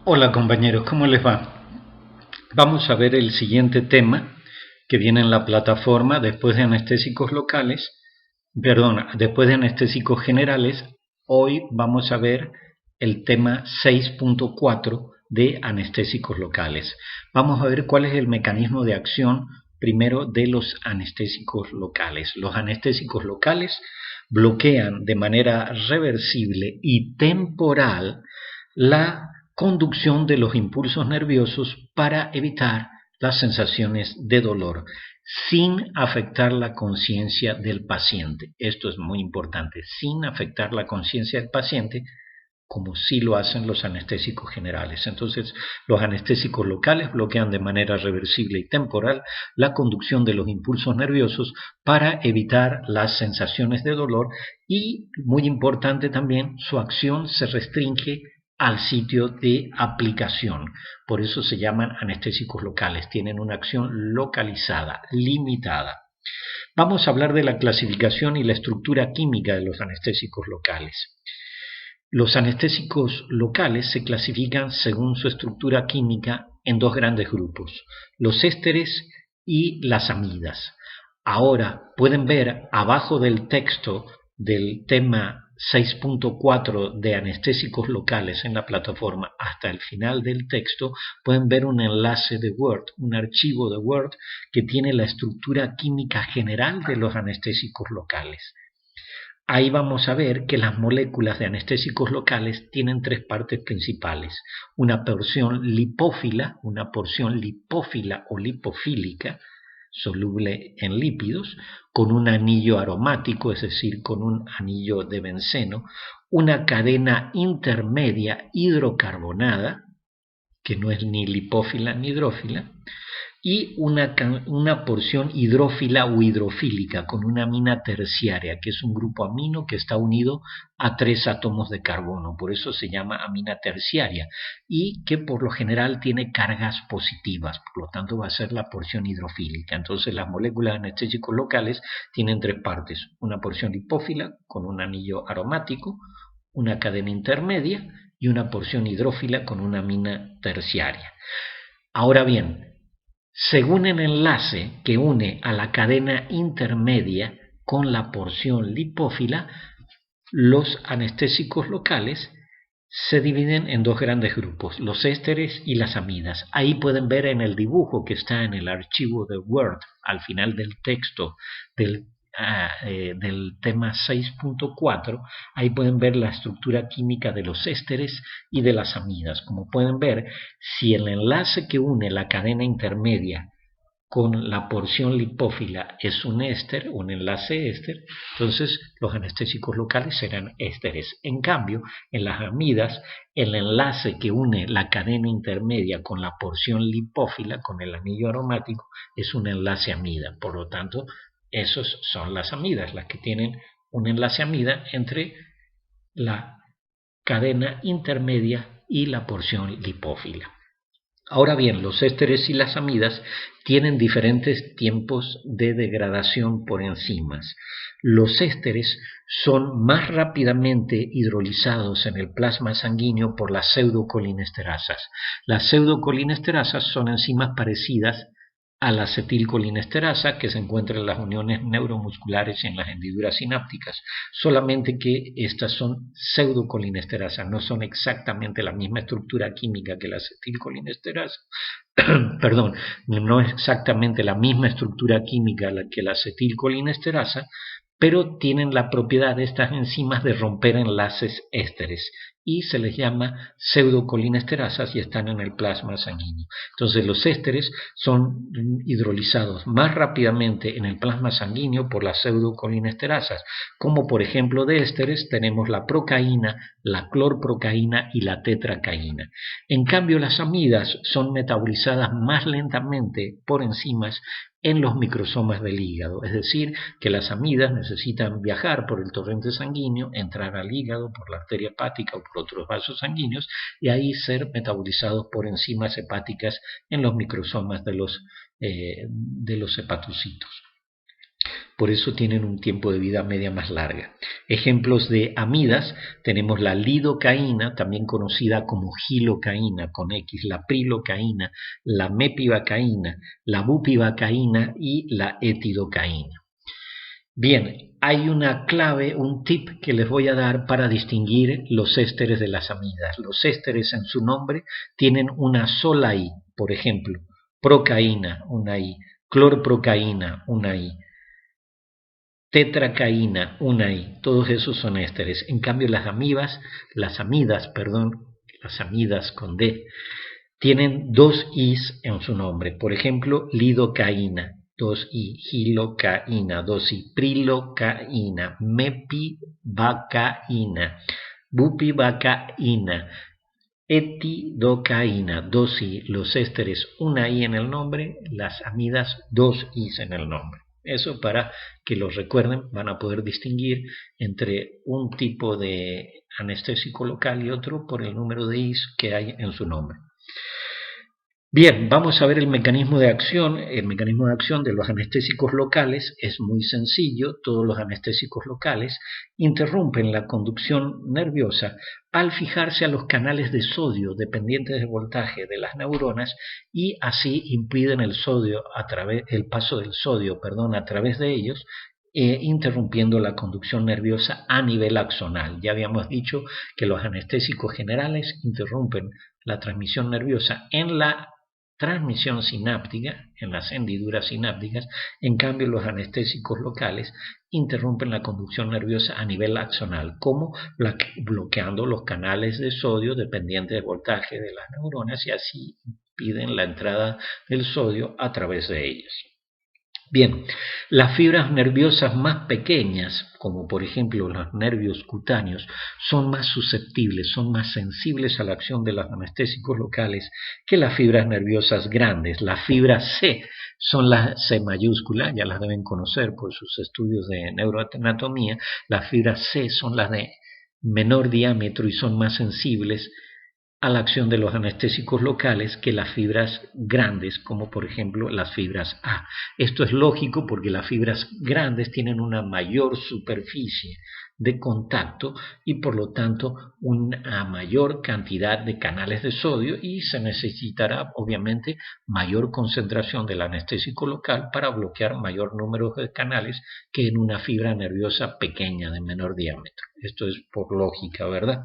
Hola compañeros, ¿cómo les va? Vamos a ver el siguiente tema que viene en la plataforma después de anestésicos locales, después de anestésicos generales. Hoy vamos a ver el tema 6.4 de anestésicos locales. Vamos a ver cuál es el mecanismo de acción primero de los anestésicos locales. Los anestésicos locales bloquean de manera reversible y temporal la conducción de los impulsos nerviosos para evitar las sensaciones de dolor sin afectar la conciencia del paciente. Esto es muy importante, sin afectar la conciencia del paciente, como sí lo hacen los anestésicos generales. Entonces, los anestésicos locales bloquean de manera reversible y temporal la conducción de los impulsos nerviosos para evitar las sensaciones de dolor y, muy importante también, su acción se restringe al sitio de aplicación. Por eso se llaman anestésicos locales, tienen una acción localizada, limitada. Vamos a hablar de la clasificación y la estructura química de los anestésicos locales. Los anestésicos locales se clasifican según su estructura química en dos grandes grupos, los ésteres y las amidas. Ahora pueden ver abajo del texto del tema 6.4 de anestésicos locales en la plataforma, hasta el final del texto, pueden ver un enlace de Word, un archivo de Word que tiene la estructura química general de los anestésicos locales. Ahí vamos a ver que las moléculas de anestésicos locales tienen tres partes principales. Una porción lipófila o lipofílica, soluble en lípidos, con un anillo aromático, es decir, con un anillo de benceno, una cadena intermedia hidrocarbonada, que no es ni lipófila ni hidrófila, y una porción hidrófila o hidrofílica con una amina terciaria, que es un grupo amino que está unido a 3 átomos de carbono, por eso se llama amina terciaria, y que por lo general tiene cargas positivas, por lo tanto va a ser la porción hidrofílica. Entonces las moléculas de anestésicos locales tienen tres partes, una porción lipófila con un anillo aromático, una cadena intermedia y una porción hidrófila con una amina terciaria. Ahora bien, según el enlace que une a la cadena intermedia con la porción lipófila, los anestésicos locales se dividen en dos grandes grupos, los ésteres y las amidas. Ahí pueden ver en el dibujo que está en el archivo de Word, al final del texto del tema 6.4, ahí pueden ver la estructura química de los ésteres y de las amidas. Como pueden ver, si el enlace que une la cadena intermedia con la porción lipófila es un éster, un enlace éster, entonces los anestésicos locales serán ésteres. En cambio, en las amidas, el enlace que une la cadena intermedia con la porción lipófila, con el anillo aromático, es un enlace amida. Por lo tanto, esos son las amidas, las que tienen un enlace amida entre la cadena intermedia y la porción lipófila. Ahora bien, los ésteres y las amidas tienen diferentes tiempos de degradación por enzimas. Los ésteres son más rápidamente hidrolizados en el plasma sanguíneo por las pseudocolinesterasas. Las pseudocolinesterasas son enzimas parecidas a la acetilcolinesterasa que se encuentra en las uniones neuromusculares y en las hendiduras sinápticas, solamente que estas son pseudocolinesterasas, no son exactamente la misma estructura química que la acetilcolinesterasa, perdón, no es exactamente la misma estructura química que la acetilcolinesterasa, pero tienen la propiedad de estas enzimas de romper enlaces ésteres y se les llama pseudocolinesterasas y están en el plasma sanguíneo. Entonces los ésteres son hidrolizados más rápidamente en el plasma sanguíneo por las pseudocolinesterasas, como por ejemplo de ésteres tenemos la procaína, la clorprocaína y la tetracaína. En cambio las amidas son metabolizadas más lentamente por enzimas en los microsomas del hígado, es decir, que las amidas necesitan viajar por el torrente sanguíneo, entrar al hígado por la arteria hepática o por otros vasos sanguíneos y ahí ser metabolizados por enzimas hepáticas en los microsomas de los hepatocitos. por eso tienen un tiempo de vida media más larga. Ejemplos de amidas, tenemos la lidocaína, también conocida como gilocaína con X, la prilocaína, la mepivacaína, la bupivacaína y la etidocaína. Bien, hay una clave, un tip que les voy a dar para distinguir los ésteres de las amidas. Los ésteres en su nombre tienen una sola I, por ejemplo, procaína, una I, clorprocaína, una I, tetracaína, una I, todos esos son ésteres. En cambio las amidas con D, tienen dos I's en su nombre. Por ejemplo, lidocaína, 2I, gilocaína, 2I, prilocaína, mepivacaína, bupivacaína, etidocaína, 2I, los ésteres, una I en el nombre, las amidas, dos I's en el nombre. Eso para que los recuerden, van a poder distinguir entre un tipo de anestésico local y otro por el número de I's que hay en su nombre. Bien, vamos a ver el mecanismo de acción. El mecanismo de acción de los anestésicos locales es muy sencillo. Todos los anestésicos locales interrumpen la conducción nerviosa al fijarse a los canales de sodio dependientes del voltaje de las neuronas y así impiden el paso del sodio a través de ellos, interrumpiendo la conducción nerviosa a nivel axonal. Ya habíamos dicho que los anestésicos generales interrumpen la transmisión nerviosa en la transmisión sináptica, en las hendiduras sinápticas. En cambio los anestésicos locales interrumpen la conducción nerviosa a nivel axonal, como bloqueando los canales de sodio dependientes del voltaje de las neuronas y así impiden la entrada del sodio a través de ellas. Bien, las fibras nerviosas más pequeñas, como por ejemplo los nervios cutáneos, son más susceptibles, son más sensibles a la acción de los anestésicos locales que las fibras nerviosas grandes. Las fibras C son las C mayúscula, ya las deben conocer por sus estudios de neuroanatomía. Las fibras C son las de menor diámetro y son más sensibles a la acción de los anestésicos locales que las fibras grandes, como por ejemplo las fibras A. Esto es lógico porque las fibras grandes tienen una mayor superficie de contacto y por lo tanto una mayor cantidad de canales de sodio y se necesitará obviamente mayor concentración del anestésico local para bloquear mayor número de canales que en una fibra nerviosa pequeña de menor diámetro. Esto es por lógica, ¿verdad?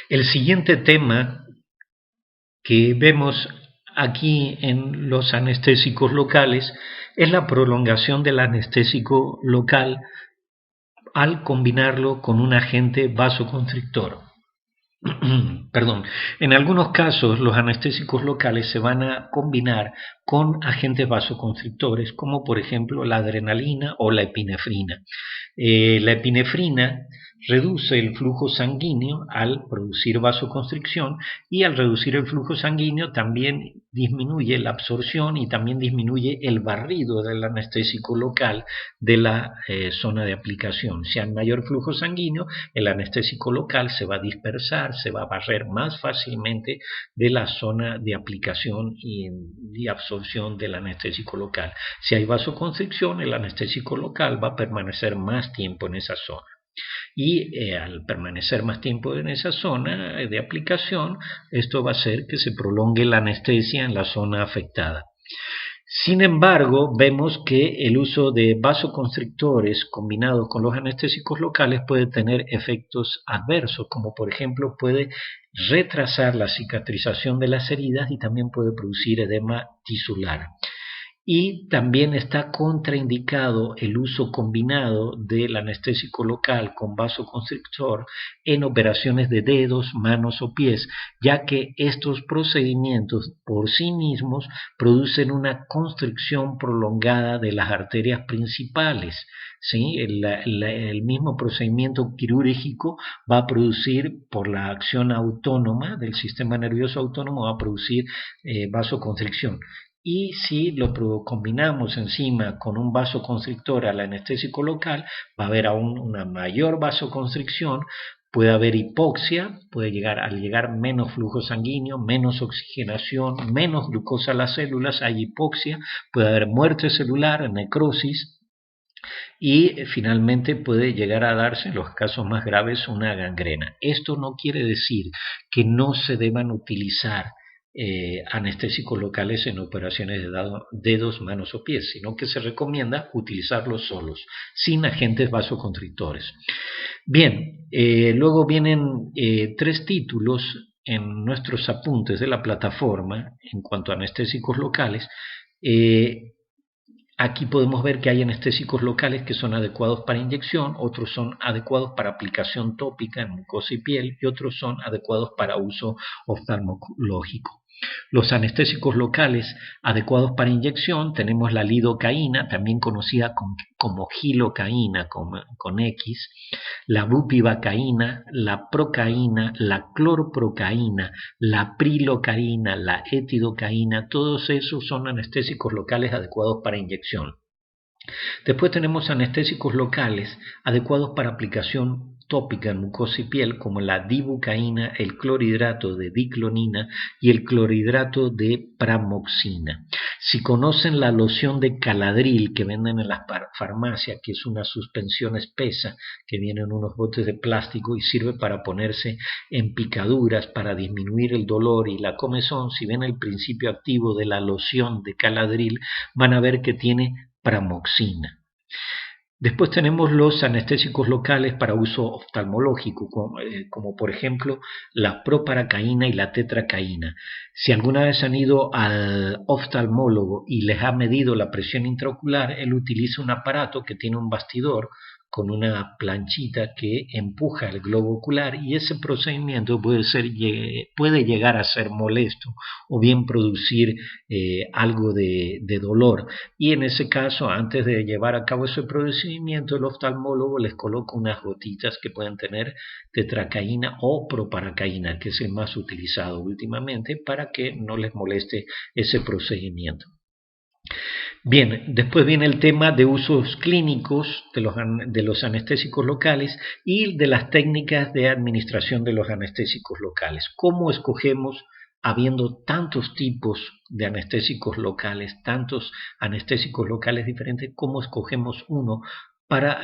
El siguiente tema que vemos aquí en los anestésicos locales es la prolongación del anestésico local al combinarlo con un agente vasoconstrictor. Perdón, en algunos casos los anestésicos locales se van a combinar con agentes vasoconstrictores como por ejemplo la adrenalina o la epinefrina. La epinefrina reduce el flujo sanguíneo al producir vasoconstricción y al reducir el flujo sanguíneo también disminuye la absorción y también disminuye el barrido del anestésico local de la zona de aplicación. Si hay mayor flujo sanguíneo, el anestésico local se va a dispersar, se va a barrer más fácilmente de la zona de aplicación y absorción del anestésico local. Si hay vasoconstricción, el anestésico local va a permanecer más tiempo en esa zona. Y al permanecer más tiempo en esa zona de aplicación, esto va a hacer que se prolongue la anestesia en la zona afectada. Sin embargo, vemos que el uso de vasoconstrictores combinados con los anestésicos locales puede tener efectos adversos, como por ejemplo puede retrasar la cicatrización de las heridas y también puede producir edema tisular. Y también está contraindicado el uso combinado del anestésico local con vasoconstrictor en operaciones de dedos, manos o pies, ya que estos procedimientos por sí mismos producen una constricción prolongada de las arterias principales. ¿Sí? El mismo procedimiento quirúrgico va a producir, por la acción autónoma del sistema nervioso autónomo, va a producir vasoconstricción. Y si lo combinamos encima con un vasoconstrictor al anestésico local, va a haber aún una mayor vasoconstricción Puede haber hipoxia, al llegar menos flujo sanguíneo, menos oxigenación, menos glucosa a las células, hay hipoxia, puede haber muerte celular, necrosis y finalmente puede llegar a darse en los casos más graves una gangrena. Esto no quiere decir que no se deban utilizar anestésicos locales en operaciones de dedos, manos o pies, sino que se recomienda utilizarlos solos, sin agentes vasoconstrictores. Bien, luego vienen 3 títulos en nuestros apuntes de la plataforma en cuanto a anestésicos locales. Aquí podemos ver que hay anestésicos locales que son adecuados para inyección, otros son adecuados para aplicación tópica en mucosa y piel y otros son adecuados para uso oftalmológico. Los anestésicos locales adecuados para inyección tenemos la lidocaína, también conocida como gilocaína con X, la bupivacaína, la procaína, la clorprocaína, la prilocaína, la etidocaína, todos esos son anestésicos locales adecuados para inyección. Después tenemos anestésicos locales adecuados para aplicación tópica en mucosa y piel, como la dibucaína, el clorhidrato de diclonina y el clorhidrato de pramoxina. Si conocen la loción de caladril que venden en las farmacias, que es una suspensión espesa que viene en unos botes de plástico y sirve para ponerse en picaduras, para disminuir el dolor y la comezón, si ven el principio activo de la loción de caladril, van a ver que tiene pramoxina. Después tenemos los anestésicos locales para uso oftalmológico, como por ejemplo la proparacaína y la tetracaína. Si alguna vez han ido al oftalmólogo y les ha medido la presión intraocular, él utiliza un aparato que tiene un bastidor con una planchita que empuja el globo ocular y ese procedimiento puede llegar a ser molesto o bien producir algo de dolor, y en ese caso, antes de llevar a cabo ese procedimiento, el oftalmólogo les coloca unas gotitas que pueden tener tetracaína o proparacaína, que es el más utilizado últimamente, para que no les moleste ese procedimiento. Bien, después viene el tema de usos clínicos de los anestésicos locales y de las técnicas de administración de los anestésicos locales. ¿Cómo escogemos, habiendo tantos tipos de anestésicos locales, tantos anestésicos locales diferentes, cómo escogemos uno para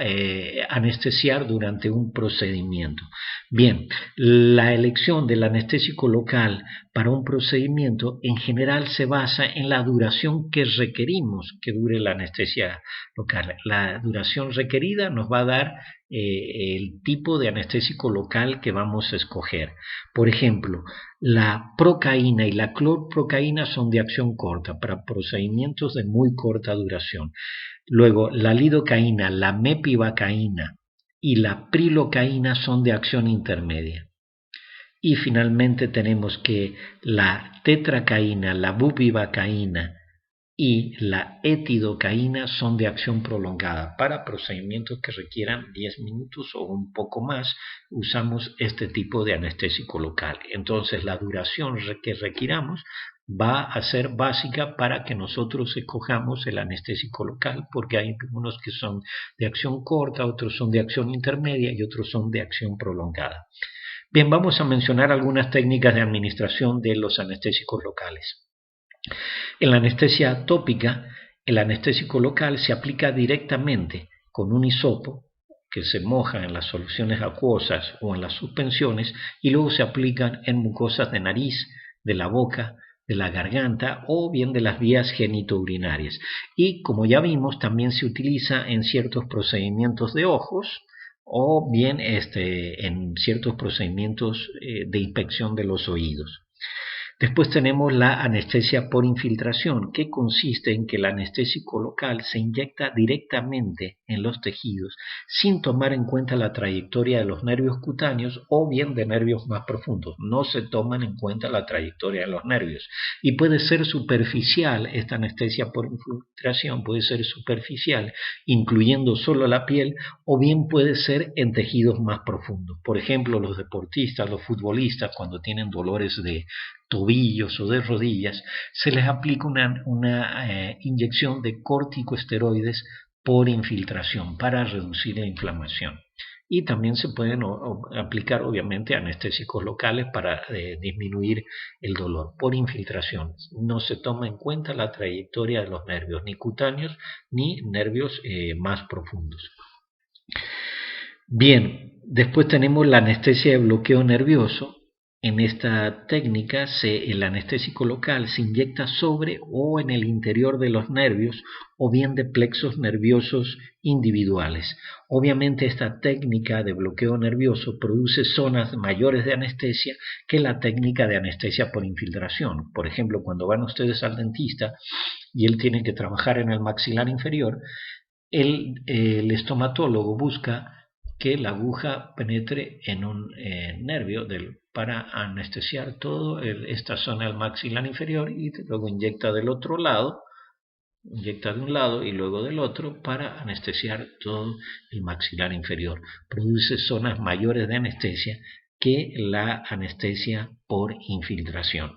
anestesiar durante un procedimiento? Bien, la elección del anestésico local para un procedimiento en general se basa en la duración que requerimos que dure la anestesia local. La duración requerida nos va a dar el tipo de anestésico local que vamos a escoger. Por ejemplo, la procaína y la clorprocaína son de acción corta para procedimientos de muy corta duración. Luego, la lidocaína, la mepivacaína y la prilocaína son de acción intermedia. Y finalmente tenemos que la tetracaína, la bupivacaína y la etidocaína son de acción prolongada. Para procedimientos que requieran 10 minutos o un poco más, usamos este tipo de anestésico local. Entonces, la duración que requiramos va a ser básica para que nosotros escojamos el anestésico local, porque hay unos que son de acción corta, otros son de acción intermedia y otros son de acción prolongada. Bien, vamos a mencionar algunas técnicas de administración de los anestésicos locales. En la anestesia tópica, el anestésico local se aplica directamente con un hisopo que se moja en las soluciones acuosas o en las suspensiones y luego se aplican en mucosas de nariz, de la boca, de la garganta o bien de las vías genitourinarias. Y como ya vimos, también se utiliza en ciertos procedimientos de ojos o bien en ciertos procedimientos de inspección de los oídos. Después tenemos la anestesia por infiltración, que consiste en que el anestésico local se inyecta directamente en los tejidos sin tomar en cuenta la trayectoria de los nervios cutáneos o bien de nervios más profundos. No se toman en cuenta la trayectoria de los nervios. Y puede ser superficial, esta anestesia por infiltración puede ser superficial, incluyendo solo la piel, o bien puede ser en tejidos más profundos. Por ejemplo, los deportistas, los futbolistas, cuando tienen dolores de tobillos o de rodillas, se les aplica una inyección de corticosteroides por infiltración para reducir la inflamación. y también se pueden aplicar obviamente anestésicos locales para disminuir el dolor por infiltración. No se toma en cuenta la trayectoria de los nervios, ni cutáneos ni nervios más profundos. Bien, después tenemos la anestesia de bloqueo nervioso. En esta técnica el anestésico local se inyecta sobre o en el interior de los nervios o bien de plexos nerviosos individuales. Obviamente esta técnica de bloqueo nervioso produce zonas mayores de anestesia que la técnica de anestesia por infiltración. Por ejemplo, cuando van ustedes al dentista y él tiene que trabajar en el maxilar inferior, el estomatólogo busca que la aguja penetre en un nervio para anestesiar toda esta zona del maxilar inferior y luego inyecta del otro lado, inyecta de un lado y luego del otro para anestesiar todo el maxilar inferior. Produce zonas mayores de anestesia que la anestesia por infiltración.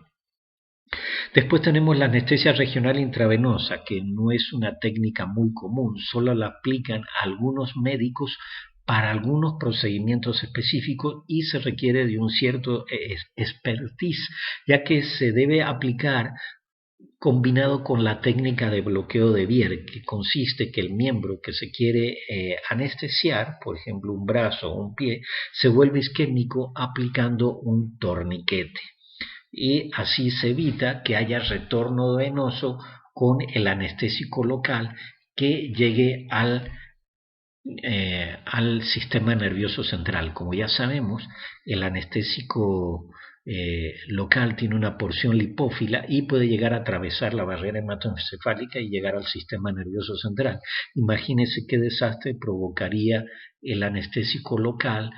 Después tenemos la anestesia regional intravenosa, que no es una técnica muy común, solo la aplican algunos médicos para algunos procedimientos específicos y se requiere de un cierto expertise, ya que se debe aplicar combinado con la técnica de bloqueo de Bier, que consiste que el miembro que se quiere anestesiar, por ejemplo un brazo o un pie, se vuelve isquémico aplicando un torniquete. Y así se evita que haya retorno venoso con el anestésico local que llegue al sistema nervioso central. Como ya sabemos, el anestésico local tiene una porción lipófila y puede llegar a atravesar la barrera hematoencefálica y llegar al sistema nervioso central. Imagínense qué desastre provocaría el anestésico local,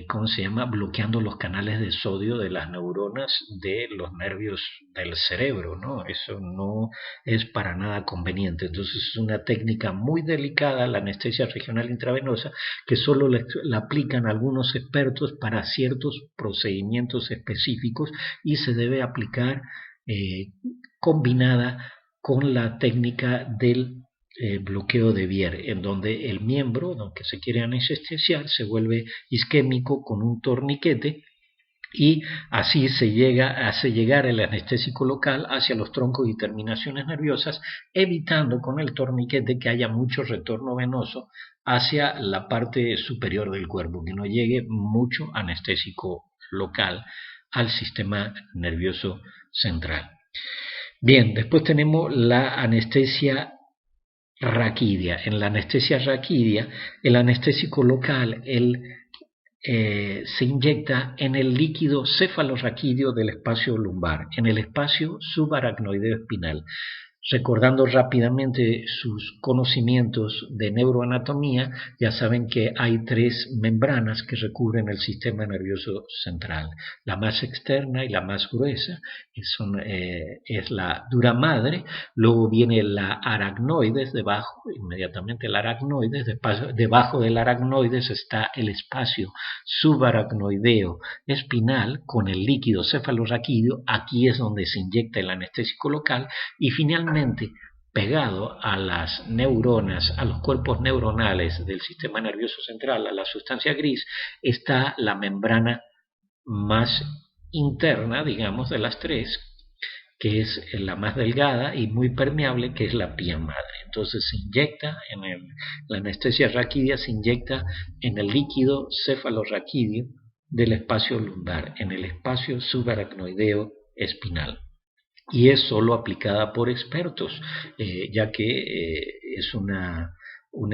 ¿cómo se llama? Bloqueando los canales de sodio de las neuronas de los nervios del cerebro, ¿no? Eso no es para nada conveniente. Entonces es una técnica muy delicada, la anestesia regional intravenosa, que solo la aplican algunos expertos para ciertos procedimientos específicos y se debe aplicar combinada con la técnica del bloqueo de Bier, en donde el miembro, aunque se quiere anestesiar, se vuelve isquémico con un torniquete y así hace llegar el anestésico local hacia los troncos y terminaciones nerviosas, evitando con el torniquete que haya mucho retorno venoso hacia la parte superior del cuerpo, que no llegue mucho anestésico local al sistema nervioso central. Bien, después tenemos la anestesia raquídea. En la anestesia raquídea, el anestésico local se inyecta en el líquido cefalorraquídeo del espacio lumbar, en el espacio subaracnoideo espinal. Recordando rápidamente sus conocimientos de neuroanatomía, ya saben que hay 3 membranas que recubren el sistema nervioso central. La más externa y la más gruesa es la dura madre, luego viene la aracnoides debajo, inmediatamente la aracnoides, debajo del aracnoides está el espacio subaracnoideo espinal con el líquido cefalorraquídeo, aquí es donde se inyecta el anestésico local y finalmente pegado a las neuronas, a los cuerpos neuronales del sistema nervioso central, a la sustancia gris, está la membrana más interna, digamos, de las 3, que es la más delgada y muy permeable, que es la pía madre. Entonces se inyecta la anestesia raquídea se inyecta en el líquido cefalorraquídeo del espacio lumbar, en el espacio subaracnoideo espinal. Y es solo aplicada por expertos, ya que es una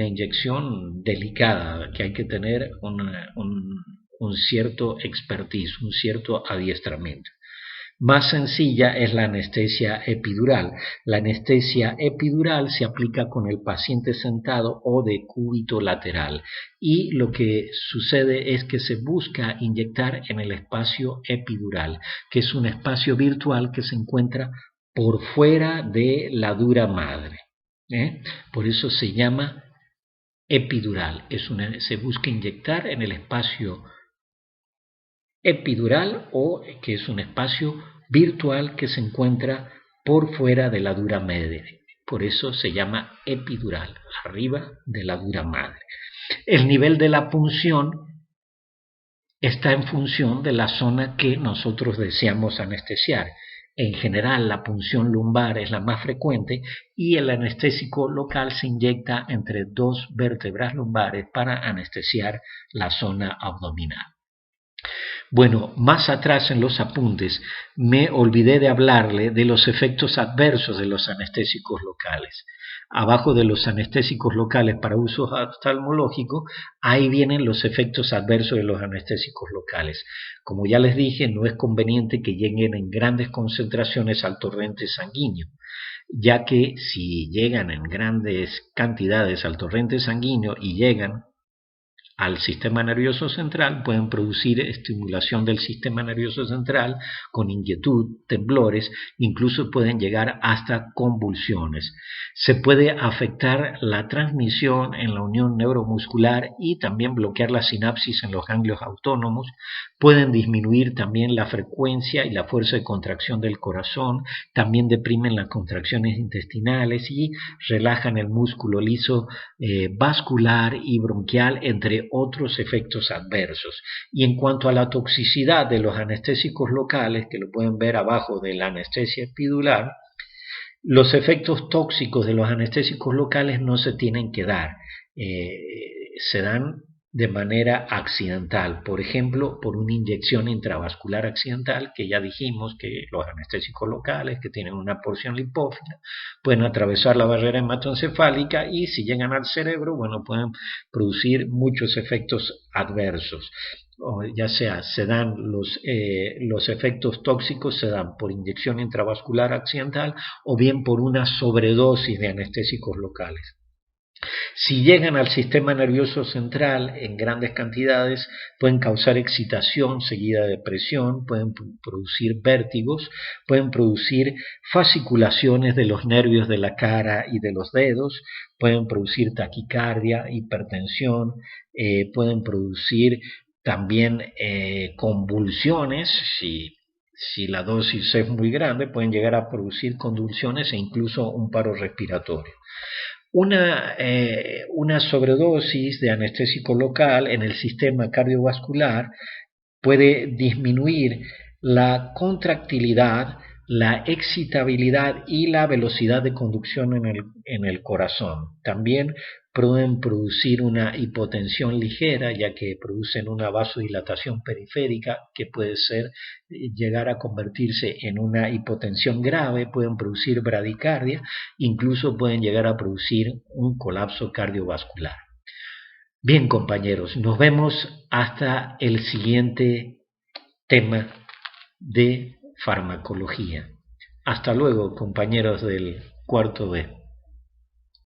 inyección delicada, que hay que tener un cierto expertise, un cierto adiestramiento. Más sencilla es la anestesia epidural. La anestesia epidural se aplica con el paciente sentado o de cúbito lateral y lo que sucede es que se busca inyectar en el espacio epidural, que es un espacio virtual que se encuentra por fuera de la dura madre. Por eso se llama epidural. Se busca inyectar en el espacio epidural o que es un espacio virtual que se encuentra por fuera de la dura madre. Por eso se llama epidural, arriba de la dura madre. El nivel de la punción está en función de la zona que nosotros deseamos anestesiar. En general, la punción lumbar es la más frecuente y el anestésico local se inyecta entre 2 vértebras lumbares para anestesiar la zona abdominal. Bueno, más atrás en los apuntes me olvidé de hablarle de los efectos adversos de los anestésicos locales. Abajo de los anestésicos locales para uso oftalmológico, ahí vienen los efectos adversos de los anestésicos locales. Como ya les dije, no es conveniente que lleguen en grandes concentraciones al torrente sanguíneo, ya que si llegan en grandes cantidades al torrente sanguíneo y llegan al sistema nervioso central, pueden producir estimulación del sistema nervioso central con inquietud, temblores, incluso pueden llegar hasta convulsiones. Se puede afectar la transmisión en la unión neuromuscular y también bloquear la sinapsis en los ganglios autónomos. Pueden disminuir también la frecuencia y la fuerza de contracción del corazón, también deprimen las contracciones intestinales y relajan el músculo liso vascular y bronquial, entre otros efectos adversos. Y en cuanto a la toxicidad de los anestésicos locales, que lo pueden ver abajo de la anestesia epidural, los efectos tóxicos de los anestésicos locales no se tienen que dar, se dan de manera accidental, por ejemplo, por una inyección intravascular accidental, que ya dijimos que los anestésicos locales, que tienen una porción lipófila, pueden atravesar la barrera hematoencefálica y si llegan al cerebro, bueno, pueden producir muchos efectos adversos. O ya sea, se dan los efectos tóxicos se dan por inyección intravascular accidental o bien por una sobredosis de anestésicos locales. Si llegan al sistema nervioso central en grandes cantidades, pueden causar excitación seguida de depresión, pueden producir vértigos, pueden producir fasciculaciones de los nervios de la cara y de los dedos, pueden producir taquicardia, hipertensión, pueden producir también convulsiones. Si la dosis es muy grande, pueden llegar a producir convulsiones e incluso un paro respiratorio. Una sobredosis de anestésico local en el sistema cardiovascular puede disminuir la contractilidad, la excitabilidad y la velocidad de conducción en el corazón. También pueden producir una hipotensión ligera, ya que producen una vasodilatación periférica que puede llegar a convertirse en una hipotensión grave, pueden producir bradicardia, incluso pueden llegar a producir un colapso cardiovascular. Bien, compañeros, nos vemos hasta el siguiente tema de farmacología. Hasta luego, compañeros del cuarto B.